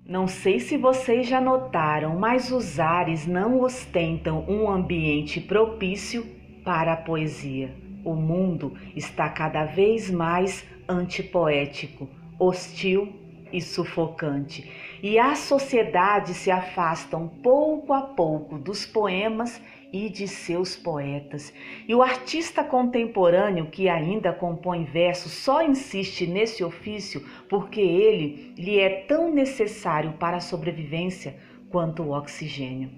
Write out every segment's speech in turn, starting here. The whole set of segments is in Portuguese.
Não sei se vocês já notaram, mas os ares não ostentam um ambiente propício para a poesia. O mundo está cada vez mais antipoético, hostil e sufocante, e as sociedades se afastam pouco a pouco dos poemas e de seus poetas. E o artista contemporâneo que ainda compõe versos só insiste nesse ofício porque ele lhe é tão necessário para a sobrevivência quanto o oxigênio.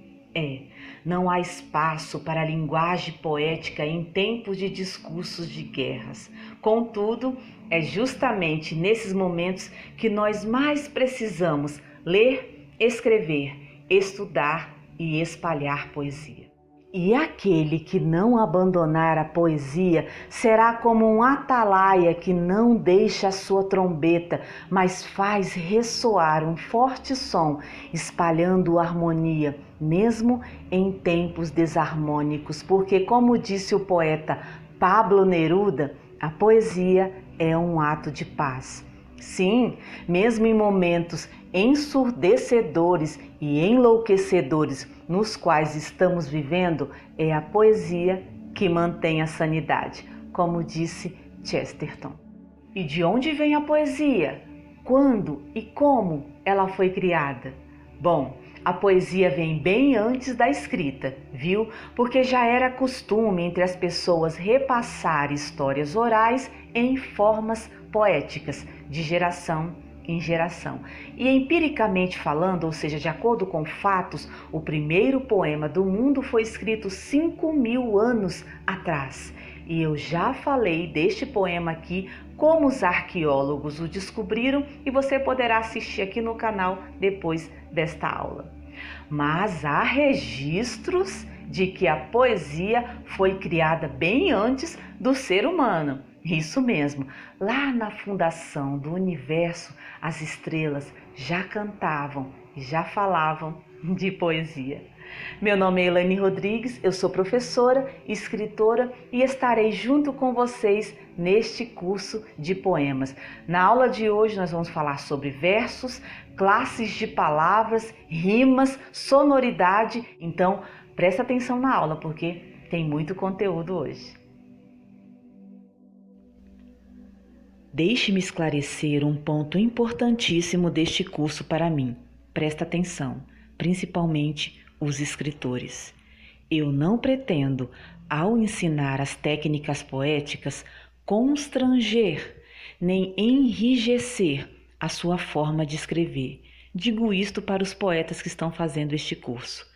Não há espaço para a linguagem poética em tempos de discursos de guerras. Contudo, é justamente nesses momentos que nós mais precisamos ler, escrever, estudar e espalhar poesia. E aquele que não abandonar a poesia será como um atalaia que não deixa a sua trombeta, mas faz ressoar um forte som, espalhando harmonia, mesmo em tempos desarmônicos, porque, como disse o poeta Pablo Neruda, a poesia é um ato de paz. Sim, mesmo em momentos ensurdecedores e enlouquecedores nos quais estamos vivendo, é a poesia que mantém a sanidade, como disse Chesterton. E de onde vem a poesia? Quando e como ela foi criada? Bom, a poesia vem bem antes da escrita, viu? Porque já era costume entre as pessoas repassar histórias orais em formas poéticas, de geração em geração. E empiricamente falando, ou seja, de acordo com fatos, o primeiro poema do mundo foi escrito 5.000 anos atrás. E eu já falei deste poema aqui, como os arqueólogos o descobriram, e você poderá assistir aqui no canal depois desta aula. Mas há registros de que a poesia foi criada bem antes do ser humano. Isso mesmo, lá na fundação do universo, as estrelas já cantavam e já falavam de poesia. Meu nome é Elaine Rodrigues, eu sou professora, escritora e estarei junto com vocês neste curso de poemas. Na aula de hoje nós vamos falar sobre versos, classes de palavras, rimas, sonoridade. Então, presta atenção na aula porque tem muito conteúdo hoje. Deixe-me esclarecer um ponto importantíssimo deste curso para mim. Presta atenção, principalmente os escritores. Eu não pretendo, ao ensinar as técnicas poéticas, constranger nem enrijecer a sua forma de escrever. Digo isto para os poetas que estão fazendo este curso.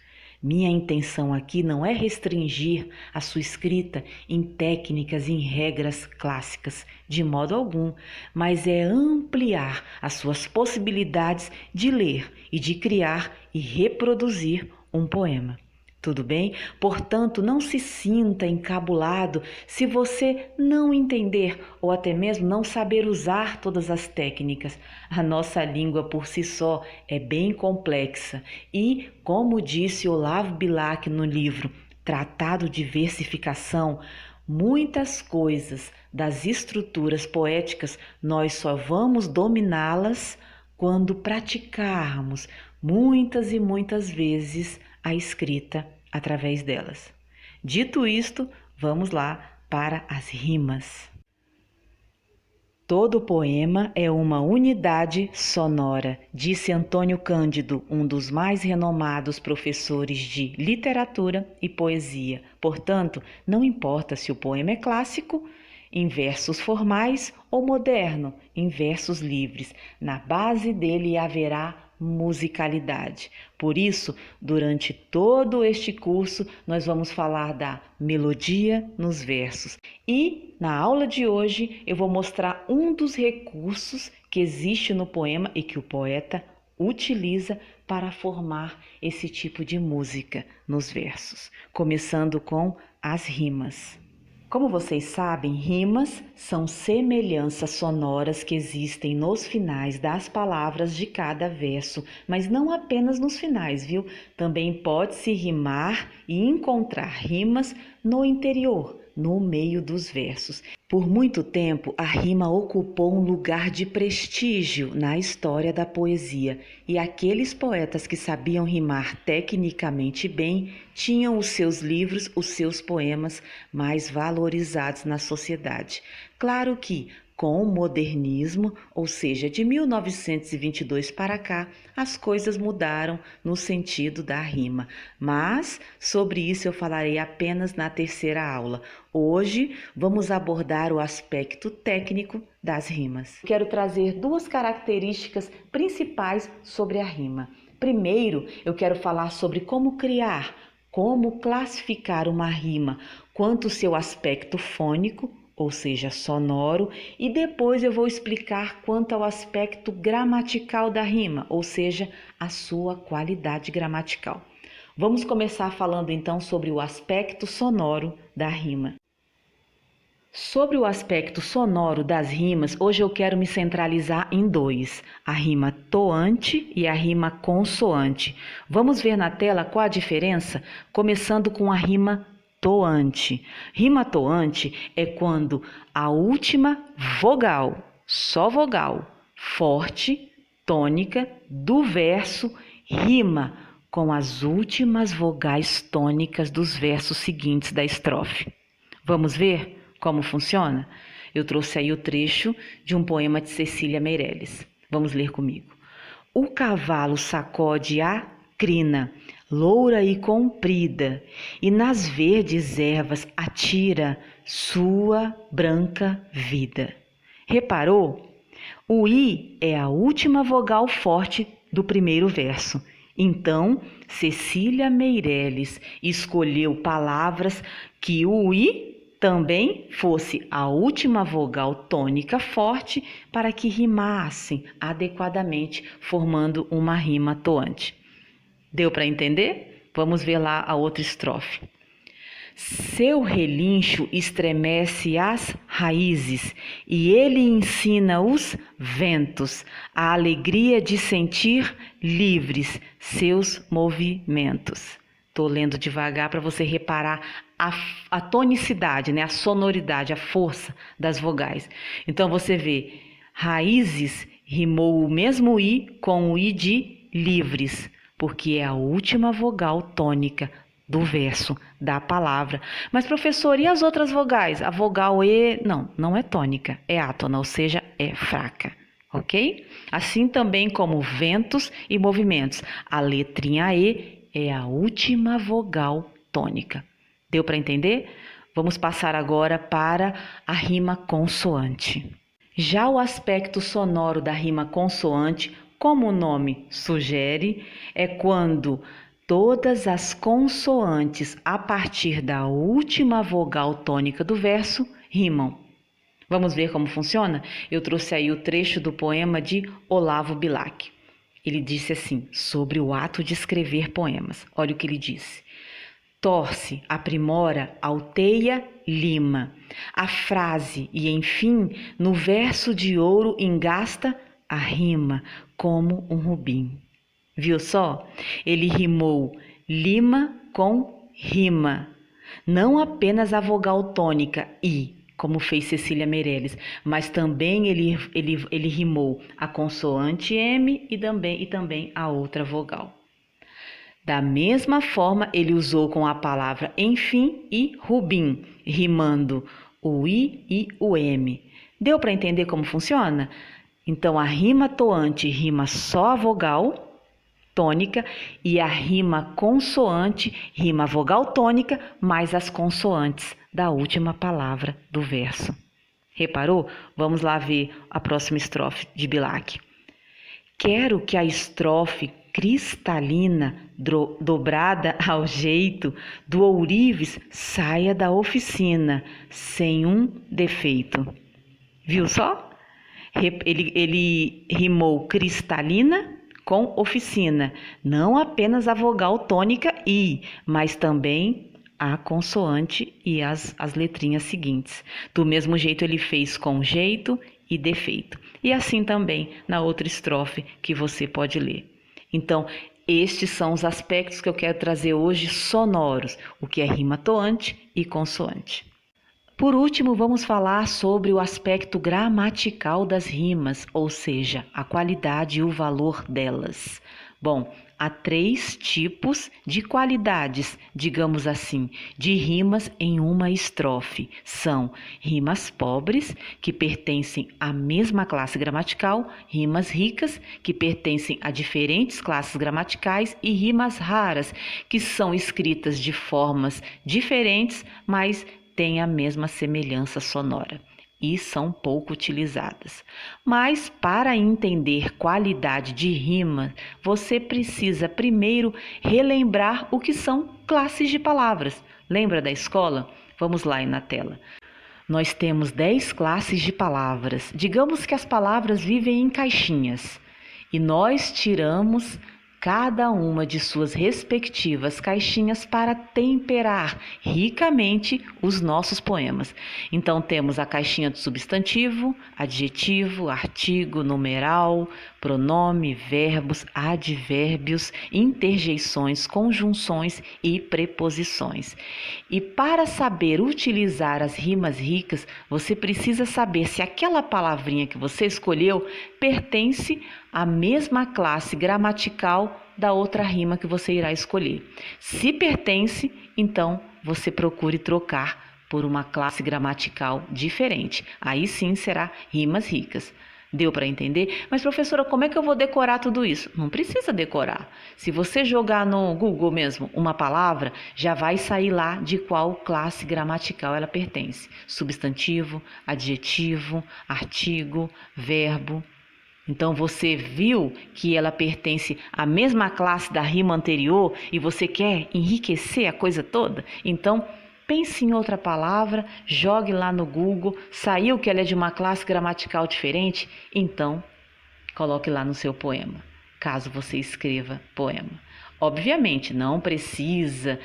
Minha intenção aqui não é restringir a sua escrita em técnicas e em regras clássicas, de modo algum, mas é ampliar as suas possibilidades de ler e de criar e reproduzir um poema. Tudo bem? Portanto, não se sinta encabulado se você não entender ou até mesmo não saber usar todas as técnicas. A nossa língua por si só é bem complexa e, como disse Olavo Bilac no livro Tratado de Versificação, muitas coisas das estruturas poéticas nós só vamos dominá-las quando praticarmos muitas e muitas vezes a escrita através delas. Dito isto, vamos lá para as rimas. Todo poema é uma unidade sonora, disse Antônio Cândido, um dos mais renomados professores de literatura e poesia. Portanto, não importa se o poema é clássico, em versos formais, ou moderno, em versos livres, na base dele haverá musicalidade. Por isso, durante todo este curso, nós vamos falar da melodia nos versos. E na aula de hoje, eu vou mostrar um dos recursos que existe no poema e que o poeta utiliza para formar esse tipo de música nos versos, começando com as rimas. Como vocês sabem, rimas são semelhanças sonoras que existem nos finais das palavras de cada verso, mas não apenas nos finais, viu? Também pode-se rimar e encontrar rimas no interior no meio dos versos. Por muito tempo, a rima ocupou um lugar de prestígio na história da poesia, e aqueles poetas que sabiam rimar tecnicamente bem tinham os seus livros, os seus poemas mais valorizados na sociedade. Claro que, com o modernismo, ou seja, de 1922 para cá, as coisas mudaram no sentido da rima. Mas sobre isso eu falarei apenas na terceira aula. Hoje vamos abordar o aspecto técnico das rimas. Quero trazer duas características principais sobre a rima. Primeiro, eu quero falar sobre como criar, como classificar uma rima, quanto o seu aspecto fônico, ou seja, sonoro, e depois eu vou explicar quanto ao aspecto gramatical da rima, ou seja, a sua qualidade gramatical. Vamos começar falando então sobre o aspecto sonoro da rima. Sobre o aspecto sonoro das rimas, hoje eu quero me centralizar em dois, a rima toante e a rima consoante. Vamos ver na tela qual a diferença? Começando com a rima toante. Rima toante é quando a última vogal, só vogal, forte, tônica, do verso rima com as últimas vogais tônicas dos versos seguintes da estrofe. Vamos ver como funciona? Eu trouxe aí o trecho de um poema de Cecília Meirelles. Vamos ler comigo. O cavalo sacode a crina, loura e comprida, e nas verdes ervas atira sua branca vida. Reparou? O i é a última vogal forte do primeiro verso. Então, Cecília Meirelles escolheu palavras que o i também fosse a última vogal tônica forte para que rimassem adequadamente, formando uma rima toante. Deu para entender? Vamos ver lá a outra estrofe. Seu relincho estremece as raízes e ele ensina os ventos a alegria de sentir livres seus movimentos. Estou lendo devagar para você reparar a tonicidade, né? A sonoridade, a força das vogais. Então você vê, raízes rimou o mesmo i com o i de livres, porque é a última vogal tônica do verso da palavra. Mas, professor, e as outras vogais? A vogal E, não é tônica, é átona, ou seja, é fraca, ok? Assim também como ventos e movimentos. A letrinha E é a última vogal tônica. Deu para entender? Vamos passar agora para a rima consoante. Já o aspecto sonoro da rima consoante, como o nome sugere, é quando todas as consoantes a partir da última vogal tônica do verso rimam. Vamos ver como funciona? Eu trouxe aí o trecho do poema de Olavo Bilac. Ele disse assim, sobre o ato de escrever poemas. Olha o que ele disse. Torce, aprimora, alteia, lima. A frase e, enfim, no verso de ouro engasta a rima como um rubim. Viu só? Ele rimou lima com rima. Não apenas a vogal tônica i, como fez Cecília Meirelles, mas também ele rimou a consoante M e também a outra vogal. Da mesma forma, ele usou com a palavra enfim e rubim, rimando o i e o m. Deu para entender como funciona? Então, a rima toante rima só a vogal tônica e a rima consoante rima a vogal tônica mais as consoantes da última palavra do verso. Reparou? Vamos lá ver a próxima estrofe de Bilac. Quero que a estrofe cristalina, dobrada ao jeito do ourives, saia da oficina, sem um defeito. Viu só? Ele rimou cristalina com oficina, não apenas a vogal tônica i, mas também a consoante e as letrinhas seguintes. Do mesmo jeito ele fez com jeito e defeito. E assim também na outra estrofe que você pode ler. Então, estes são os aspectos que eu quero trazer hoje sonoros, o que é rima toante e consoante. Por último, vamos falar sobre o aspecto gramatical das rimas, ou seja, a qualidade e o valor delas. Bom, há 3 tipos de qualidades, digamos assim, de rimas em uma estrofe. São rimas pobres, que pertencem à mesma classe gramatical, rimas ricas, que pertencem a diferentes classes gramaticais, e rimas raras, que são escritas de formas diferentes, mas têm a mesma semelhança sonora e são pouco utilizadas. Mas para entender qualidade de rima, você precisa primeiro relembrar o que são classes de palavras. Lembra da escola? Vamos lá aí na tela. Nós temos 10 classes de palavras. Digamos que as palavras vivem em caixinhas e nós tiramos cada uma de suas respectivas caixinhas para temperar ricamente os nossos poemas. Então temos a caixinha do substantivo, adjetivo, artigo, numeral, pronome, verbos, advérbios, interjeições, conjunções e preposições. E para saber utilizar as rimas ricas, você precisa saber se aquela palavrinha que você escolheu pertence à mesma classe gramatical da outra rima que você irá escolher. Se pertence, então você procure trocar por uma classe gramatical diferente. Aí sim será rimas ricas. Deu para entender? Mas professora, como é que eu vou decorar tudo isso? Não precisa decorar. Se você jogar no Google mesmo uma palavra, já vai sair lá de qual classe gramatical ela pertence. Substantivo, adjetivo, artigo, verbo. Então você viu que ela pertence à mesma classe da rima anterior e você quer enriquecer a coisa toda? Então pense em outra palavra, jogue lá no Google, saiu que ela é de uma classe gramatical diferente? Então coloque lá no seu poema, caso você escreva poema. Obviamente não precisa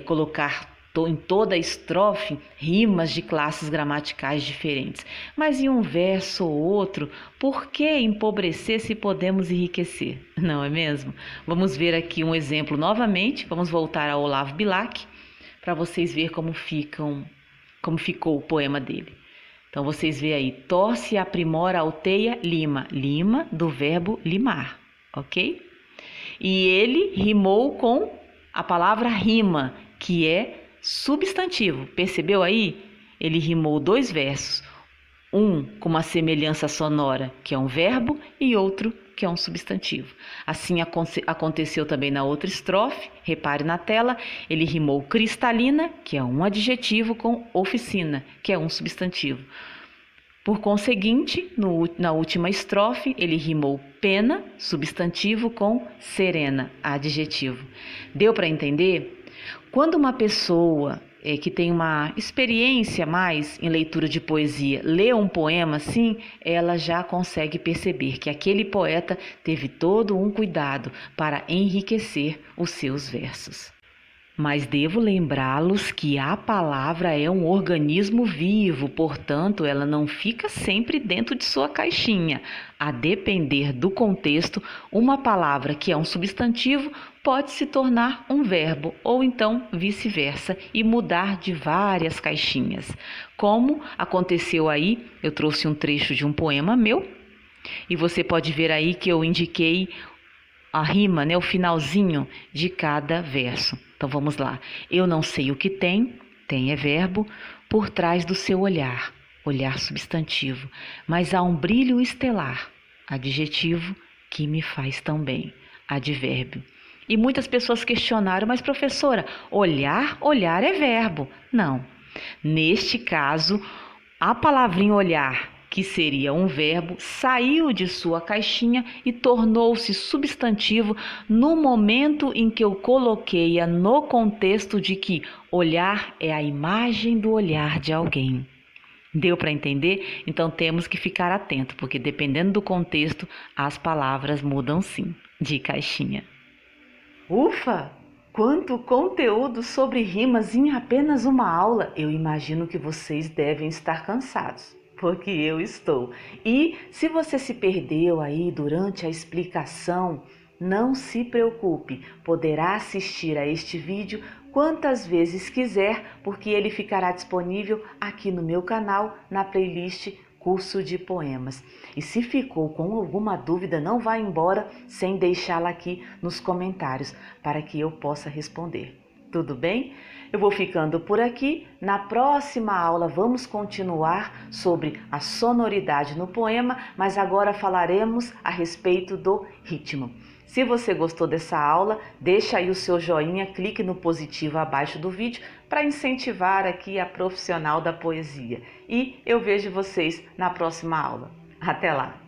colocar em toda a estrofe rimas de classes gramaticais diferentes, mas em um verso ou outro, por que empobrecer se podemos enriquecer? Não é mesmo? Vamos ver aqui um exemplo novamente, vamos voltar ao Olavo Bilac, para vocês verem como ficou o poema dele. Então vocês veem aí, torce, aprimora, alteia, lima, lima do verbo limar, ok? E ele rimou com a palavra rima, que é substantivo. Percebeu aí? Ele rimou 2 versos, um com uma semelhança sonora, que é um verbo, e outro que é um substantivo. Assim aconteceu também na outra estrofe, repare na tela, ele rimou cristalina, que é um adjetivo, com oficina, que é um substantivo. Por conseguinte, na última estrofe, ele rimou pena, substantivo, com serena, adjetivo. Deu para entender? Quando uma pessoa que tem uma experiência mais em leitura de poesia lê um poema assim, ela já consegue perceber que aquele poeta teve todo um cuidado para enriquecer os seus versos. Mas devo lembrá-los que a palavra é um organismo vivo, portanto, ela não fica sempre dentro de sua caixinha. A depender do contexto, uma palavra que é um substantivo pode se tornar um verbo, ou então vice-versa, e mudar de várias caixinhas. Como aconteceu aí, eu trouxe um trecho de um poema meu, e você pode ver aí que eu indiquei a rima, o finalzinho de cada verso. Então vamos lá. Eu não sei o que tem é verbo, por trás do seu olhar, olhar substantivo, mas há um brilho estelar, adjetivo, que me faz tão bem, advérbio. E muitas pessoas questionaram, mas professora, olhar é verbo. Não. Neste caso, a palavrinha olhar, que seria um verbo, saiu de sua caixinha e tornou-se substantivo no momento em que eu coloquei-a no contexto de que olhar é a imagem do olhar de alguém. Deu para entender? Então temos que ficar atento, porque dependendo do contexto, as palavras mudam sim, de caixinha. Ufa! Quanto conteúdo sobre rimas em apenas uma aula! Eu imagino que vocês devem estar cansados, porque eu estou. E se você se perdeu aí durante a explicação, não se preocupe, poderá assistir a este vídeo quantas vezes quiser, porque ele ficará disponível aqui no meu canal, na playlist Curso de Poemas. E se ficou com alguma dúvida, não vá embora sem deixá-la aqui nos comentários, para que eu possa responder. Tudo bem? Eu vou ficando por aqui. Na próxima aula vamos continuar sobre a sonoridade no poema, mas agora falaremos a respeito do ritmo. Se você gostou dessa aula, deixa aí o seu joinha, clique no positivo abaixo do vídeo para incentivar aqui a profissional da poesia. E eu vejo vocês na próxima aula. Até lá!